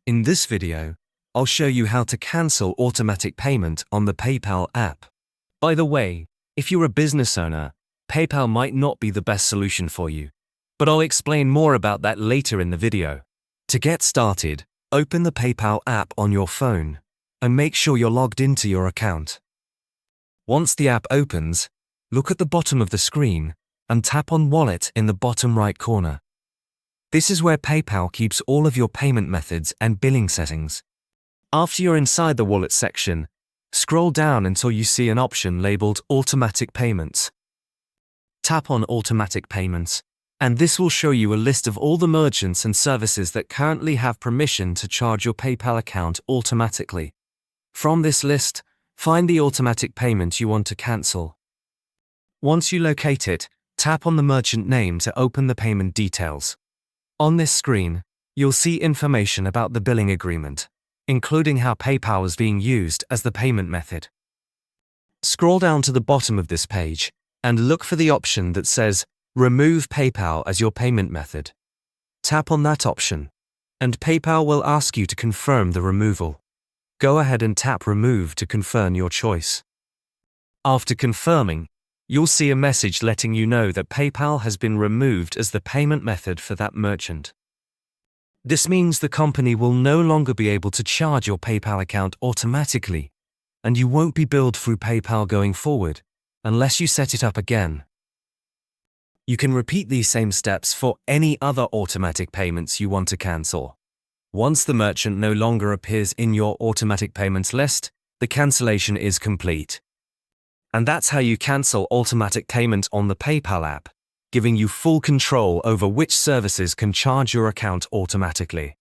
In this video, I'll show you how to cancel automatic payment on the PayPal app. By the way, if you're a business owner, PayPal might not be the best solution for you, but I'll explain more about that later in the video. To get started, open the PayPal app on your phone and make sure you're logged into your account. Once the app opens, look at the bottom of the screen and tap on Wallet in the bottom right corner. This is where PayPal keeps all of your payment methods and billing settings. After you're inside the Wallet section, scroll down until you see an option labeled Automatic Payments. Tap on Automatic Payments, and this will show you a list of all the merchants and services that currently have permission to charge your PayPal account automatically. From this list, find the automatic payment you want to cancel. Once you locate it, tap on the merchant name to open the payment details. On this screen, you'll see information about the billing agreement, including how PayPal is being used as the payment method. Scroll down to the bottom of this page and look for the option that says Remove PayPal as your payment method. Tap on that option, and PayPal will ask you to confirm the removal. Go ahead and tap Remove to confirm your choice. After confirming, you'll see a message letting you know that PayPal has been removed as the payment method for that merchant. This means the company will no longer be able to charge your PayPal account automatically, and you won't be billed through PayPal going forward unless you set it up again. You can repeat these same steps for any other automatic payments you want to cancel. Once the merchant no longer appears in your automatic payments list, the cancellation is complete. And that's how you cancel automatic payment on the PayPal app, giving you full control over which services can charge your account automatically.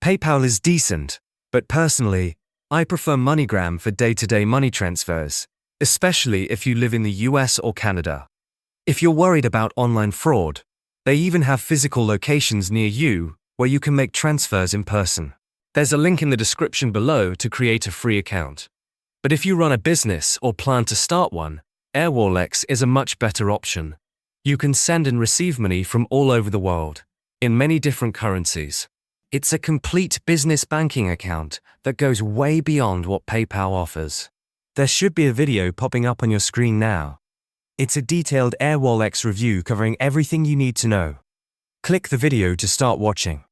PayPal is decent, but personally, I prefer MoneyGram for day-to-day money transfers, especially if you live in the US or Canada. If you're worried about online fraud, they even have physical locations near you where you can make transfers in person. There's a link in the description below to create a free account. But if you run a business or plan to start one, Airwallex is a much better option. You can send and receive money from all over the world, in many different currencies. It's a complete business banking account that goes way beyond what PayPal offers. There should be a video popping up on your screen now. It's a detailed Airwallex review covering everything you need to know. Click the video to start watching.